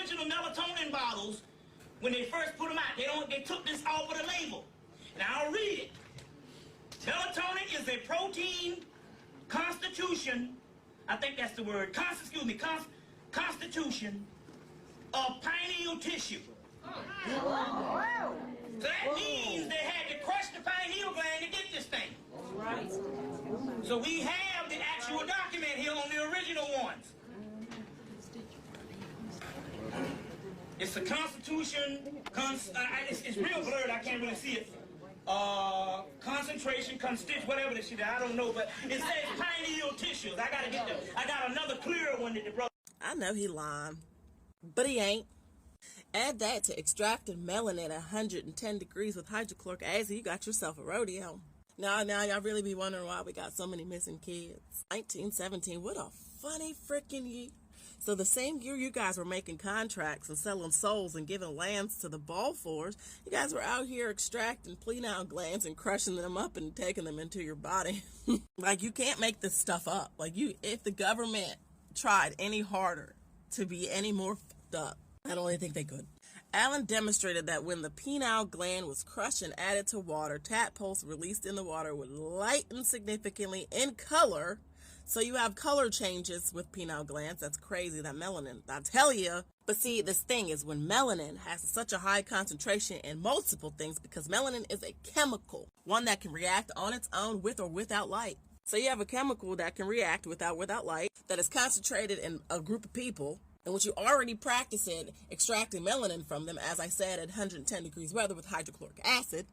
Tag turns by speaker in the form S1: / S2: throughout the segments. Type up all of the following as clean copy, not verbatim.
S1: original melatonin bottles, when they first put them out, they took this off of the label. And I'll read it. Melatonin is a protein constitution, I think that's the word, constitution of pineal tissue. So that means they had to crush the pineal gland to get this thing. Right. So we have the actual document here on the original ones. It's the Constitution, it's real blurred, I can't really see it. Concentration, whatever this shit, I don't know, but it says pineal tissues. I got another clearer one that the brother.
S2: I know he lying, but he ain't. Add that to extracted melanin at 110 degrees with hydrochloric acid, you got yourself a rodeo. Now y'all really be wondering why we got so many missing kids. 1917, what a funny freaking year. So the same year you guys were making contracts and selling souls and giving lands to the Balfours, you guys were out here extracting pineal glands and crushing them up and taking them into your body. Like, you can't make this stuff up. Like, if the government tried any harder to be any more fucked up, I don't think they could. Allen demonstrated that when the pineal gland was crushed and added to water, tadpoles released in the water would lighten significantly in color. So you have color changes with pineal glands. That's crazy, that melanin. I tell you. But see, this thing is when melanin has such a high concentration in multiple things, because melanin is a chemical, one that can react on its own with or without light. So you have a chemical that can react without light, that is concentrated in a group of people, in which you already practicing extracting melanin from them, as I said, at 110 degrees weather with hydrochloric acid.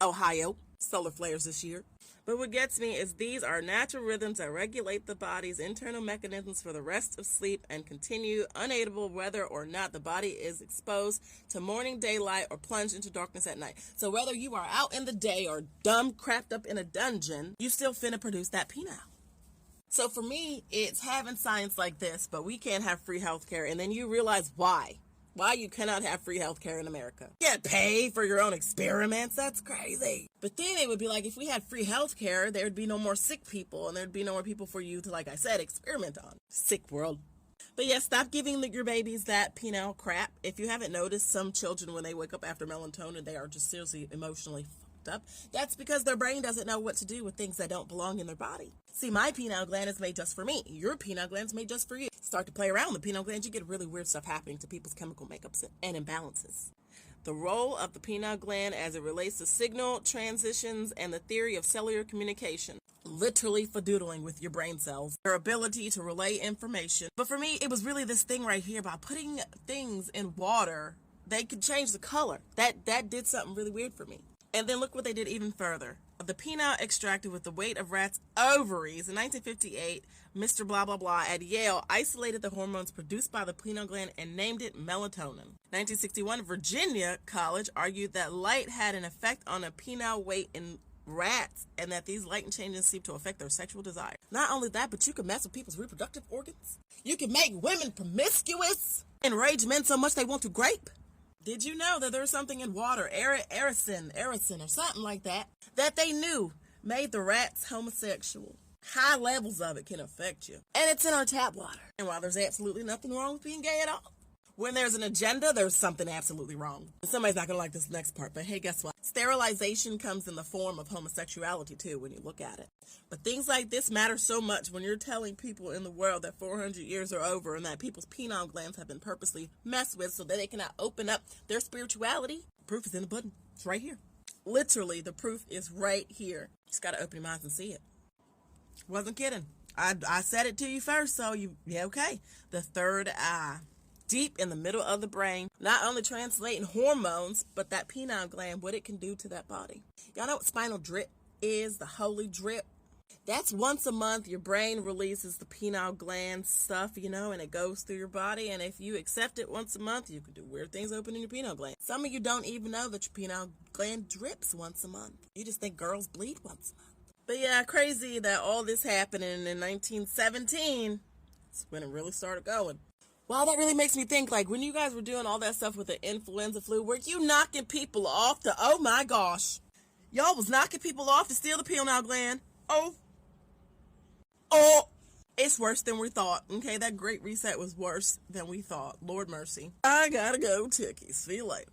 S2: Ohio, solar flares this year. But what gets me is these are natural rhythms that regulate the body's internal mechanisms for the rest of sleep and continue unaidable whether or not the body is exposed to morning daylight or plunged into darkness at night. So whether you are out in the day or dumb crapped up in a dungeon, you still finna produce that pineal. So for me, it's having science like this, but we can't have free healthcare, and then you realize why you cannot have free healthcare in America. You can't pay for your own experiments. That's crazy. But then it would be like, if we had free healthcare, there would be no more sick people, and there'd be no more people for you to, like I said, experiment on. Sick world. But yeah, stop giving your babies that pineal crap. If you haven't noticed, some children, when they wake up after melatonin, they are just seriously emotionally fucked up. That's because their brain doesn't know what to do with things that don't belong in their body. See, my pineal gland is made just for me. Your pineal gland is made just for you. Start to play around with the pineal gland, you get really weird stuff happening to people's chemical makeups and imbalances. The role of the pineal gland as it relates to signal transitions and the theory of cellular communication. Literally fadoodling with your brain cells. Your ability to relay information. But for me, it was really this thing right here about putting things in water. They could change the color. That did something really weird for me. And then look what they did even further. The pineal extracted with the weight of rats' ovaries. In 1958, Mr. Blah Blah Blah at Yale isolated the hormones produced by the pineal gland and named it melatonin. 1961, Virginia College argued that light had an effect on the pineal weight in rats, and that these light changes seem to affect their sexual desire. Not only that, but you can mess with people's reproductive organs. You can make women promiscuous, enrage men so much they want to grape. Did you know that there's something in water, Ericin or something like that, that they knew made the rats homosexual? High levels of it can affect you. And it's in our tap water. And while there's absolutely nothing wrong with being gay at all, when there's an agenda, there's something absolutely wrong. Somebody's not going to like this next part, but hey, guess what? Sterilization comes in the form of homosexuality too when you look at it. But things like this matter so much when you're telling people in the world that 400 years are over and that people's pineal glands have been purposely messed with so that they cannot open up their spirituality. The proof is in the pudding. It's right here. Literally, the proof is right here. You just got to open your minds and see it. Wasn't kidding. I said it to you first, so yeah, okay. The third eye. Deep in the middle of the brain, not only translating hormones, but that pineal gland, what it can do to that body. Y'all know what spinal drip is, the holy drip? That's once a month your brain releases the pineal gland stuff, and it goes through your body. And if you accept it once a month, you can do weird things opening your pineal gland. Some of you don't even know that your pineal gland drips once a month. You just think girls bleed once a month. But yeah, crazy that all this happening in 1917. That's when it really started going. Wow, that really makes me think, like, when you guys were doing all that stuff with the influenza flu, were you knocking people off to, oh my gosh, y'all was knocking people off to steal the pineal gland? Oh, It's worse than we thought. Okay, that Great Reset was worse than we thought. Lord mercy. I gotta go, Tickies. See you later.